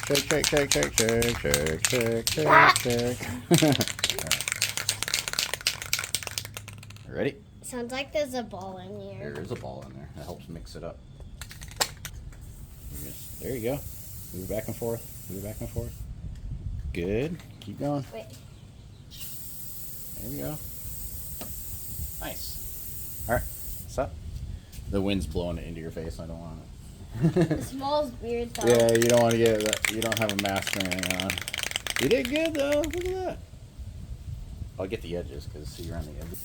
Shake, shake, shake, shake, shake, shake, shake, shake. Ready? Sounds like there's a ball in here. There is a ball in there. That helps mix it up. There you go. Move it back and forth. Move it back and forth. Good. Keep going. Wait. There we go. Nice. All right. Stop. The wind's blowing it into your face. I don't want it. It smells weird though. Yeah, you don't want to get that. You don't have a mask or anything on. You did good though. Look at that. I'll get the edges because see you're on the edges.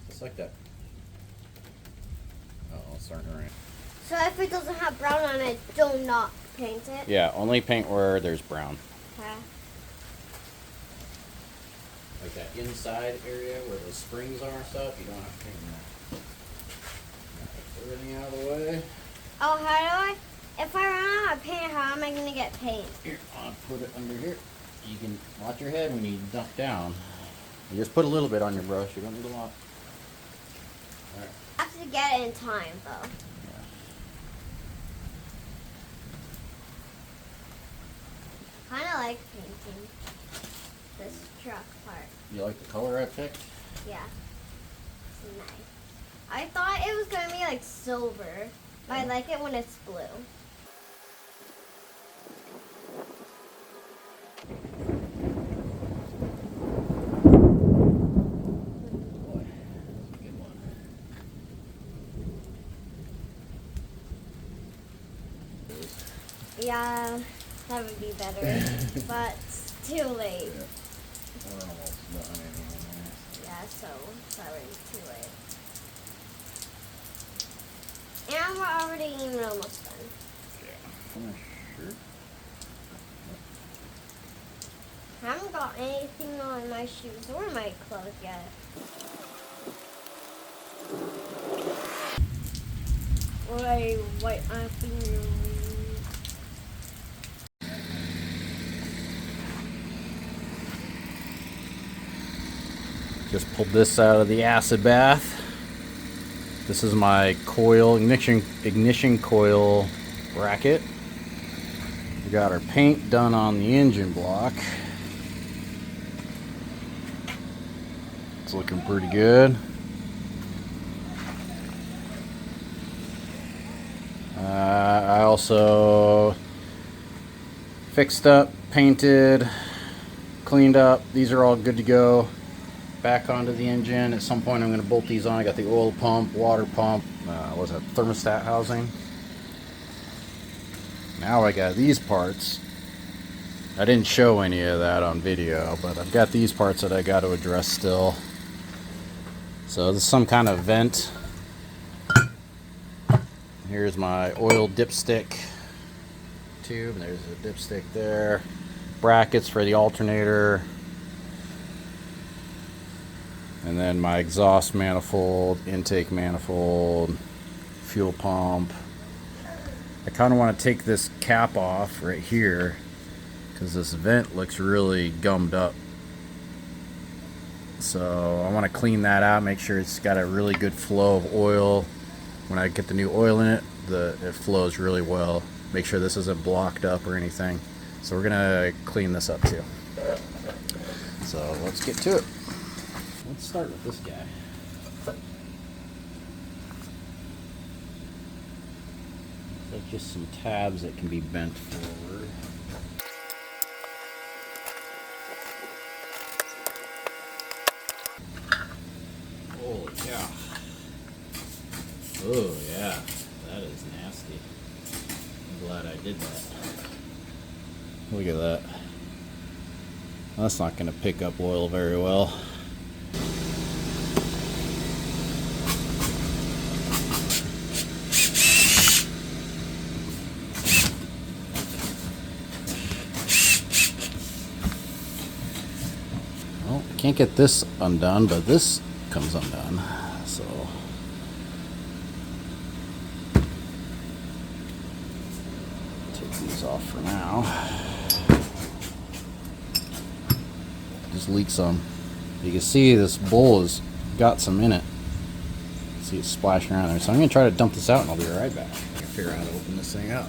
Just like that. Oh, it's starting to rain. So if it doesn't have brown on it, do not paint it? Yeah, only paint where there's brown. Okay. Like that inside area where the springs are and stuff, you don't have to paint that. Get everything out of the way. Oh, how do I? If I run out of paint, how am I going to get paint? Here, I'll put it under here. You can watch your head when you duck down. You just put a little bit on your brush. You don't need a lot. All right. I have to get it in time, though. Kind of like painting this truck part. You like the color I picked? Yeah. It's nice. I thought it was going to be like silver, but I like it when it's blue. Boy, that's a good one. Yeah, that would be better, but it's too late. Yeah. We're almost done anyway. Yeah, so it's already too late. And we're already even almost done. Yeah. I'm not sure. I haven't got anything on my shoes or my clothes yet. Or I wipe my fingers. Just pulled this out of the acid bath. This is my coil, ignition coil bracket. We got our paint done on the engine block. It's looking pretty good. I also fixed up, painted, cleaned up. These are all good to go. Back onto the engine. At some point I'm going to bolt these on. I got the oil pump, water pump, what's that, thermostat housing. Now I got these parts. I didn't show any of that on video, but I've got these parts that I got to address still. So this is some kind of vent. Here's my oil dipstick tube. There's a dipstick there. Brackets for the alternator. And then my exhaust manifold, intake manifold, fuel pump. I kind of want to take this cap off right here because this vent looks really gummed up. So I want to clean that out, make sure it's got a really good flow of oil. When I get the new oil in it, it flows really well. Make sure this isn't blocked up or anything. So we're gonna clean this up too. So let's get to it. Let's start with this guy. Like just some tabs that can be bent forward. Holy cow. Oh yeah, that is nasty. I'm glad I did that. Look at that. That's not going to pick up oil very well. Well, can't get this undone, but this comes undone. So take these off for now. Just leak some. You can see this bowl has got some in it. See it splashing around there. So I'm going to try to dump this out and I'll be right back. I can figure out how to open this thing up.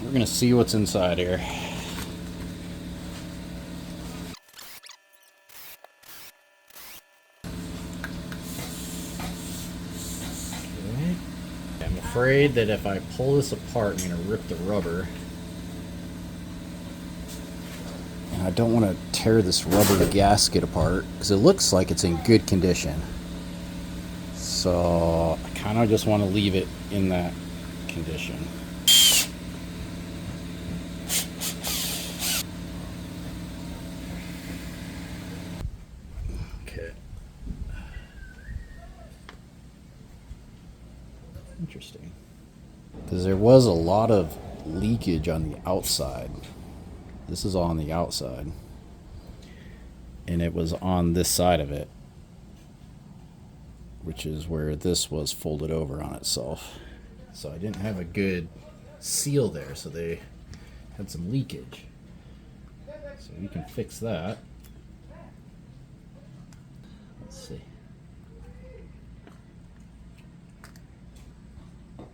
We're going to see what's inside here. I'm afraid that if I pull this apart, I'm going to rip the rubber. And I don't want to tear this rubber gasket apart because it looks like it's in good condition. So I kind of just want to leave it in that condition. Okay. Interesting. Because there was a lot of leakage on the outside. This is on the outside. And it was on this side of it, which is where this was folded over on itself. So I didn't have a good seal there, so they had some leakage. So we can fix that. Let's see. Oh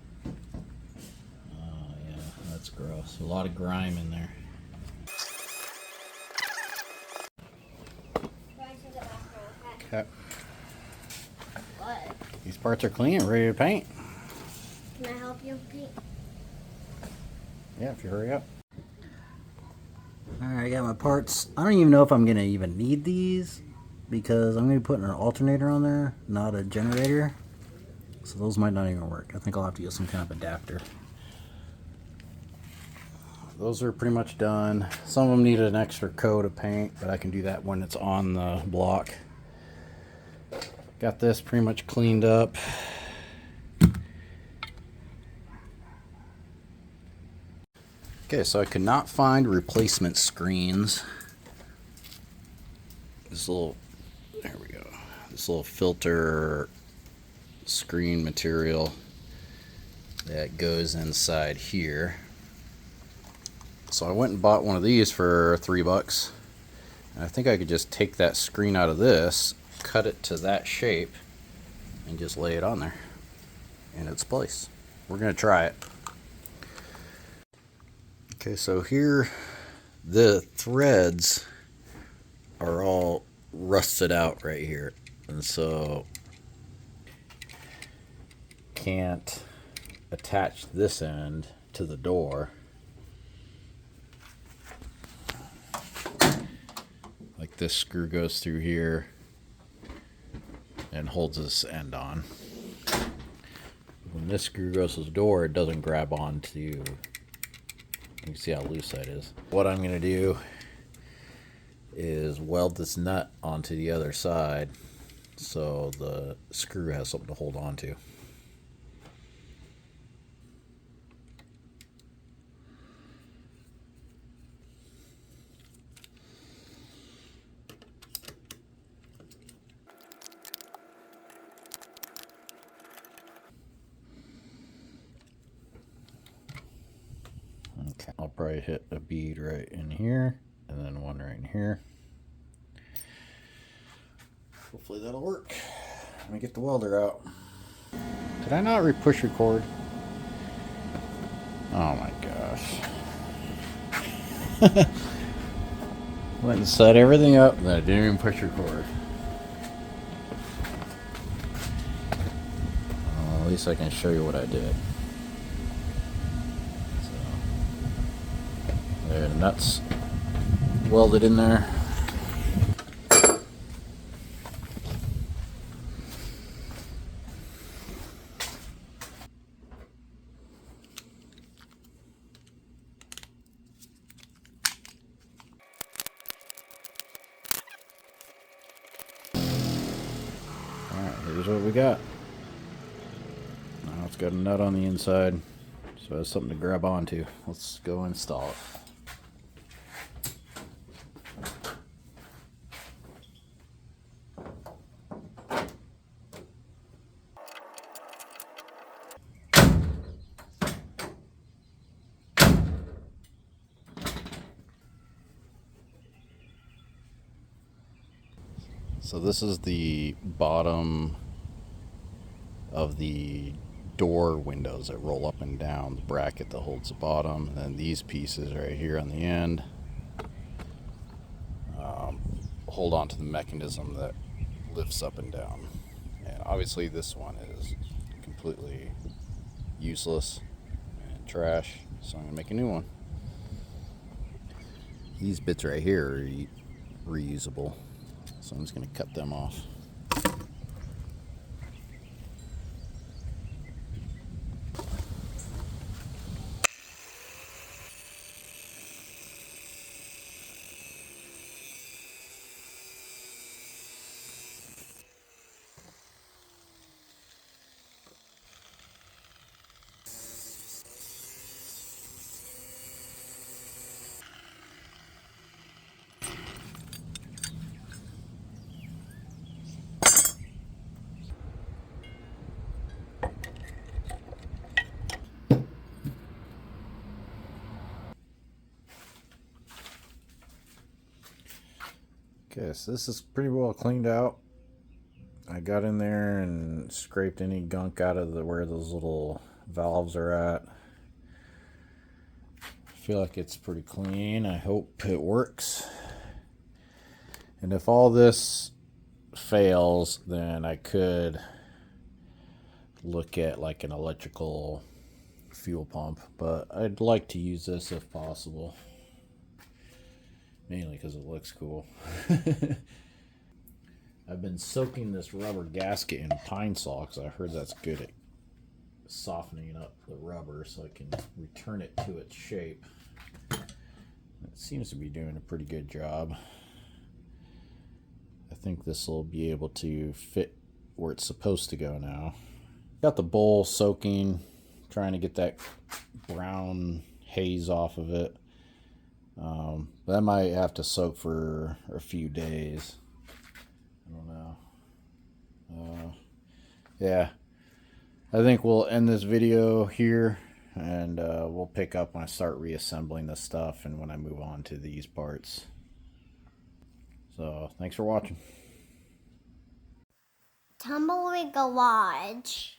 yeah, that's gross. A lot of grime in there. Okay. What? These parts are clean and ready to paint. Can I help you paint? Yeah, if you hurry up. Alright, I got my parts. I don't even know if I'm going to even need these because I'm going to be putting an alternator on there, not a generator. So those might not even work. I think I'll have to get some kind of adapter. Those are pretty much done. Some of them need an extra coat of paint, but I can do that when it's on the block. Got this pretty much cleaned up. Okay, so I could not find replacement screens. This little, there we go. This little filter screen material that goes inside here. So I went and bought one of these for $3. And I think I could just take that screen out of this, cut it to that shape, and just lay it on there in its place. We're gonna try it. Okay, so here the threads are all rusted out right here, and so can't attach this end to the door. Like this screw goes through here and holds this end on. When this screw goes to the door, it doesn't grab onto. You can see how loose that is. What I'm going to do is weld this nut onto the other side so the screw has something to hold on to. Okay, I'll probably hit a bead right in here and then one right in here. Hopefully that'll work. Let me get the welder out. Did I not push record? Oh my gosh. Went and set everything up and then I didn't even push record. At least I can show you what I did. There, the nuts welded in there. Alright, here's what we got. Now it's got a nut on the inside, so it has something to grab onto. Let's go install it. So this is the bottom of the door windows that roll up and down, the bracket that holds the bottom, and then these pieces right here on the end hold on to the mechanism that lifts up and down. And obviously this one is completely useless and trash, so I'm gonna make a new one. These bits right here are reusable, so I'm just gonna cut them off. Okay, so this is pretty well cleaned out. I got in there and scraped any gunk out of where those little valves are at. I feel like it's pretty clean. I hope it works. And if all this fails, then I could look at like an electrical fuel pump, but I'd like to use this if possible. Mainly because it looks cool. I've been soaking this rubber gasket in pine sol because I heard that's good at softening up the rubber so I can return it to its shape. It seems to be doing a pretty good job. I think this will be able to fit where it's supposed to go now. Got the bowl soaking, trying to get that brown haze off of it. That might have to soak for a few days. I don't know. Yeah, I think we'll end this video here, and we'll pick up when I start reassembling this stuff and when I move on to these parts. So thanks for watching. Tumbleweed Garage.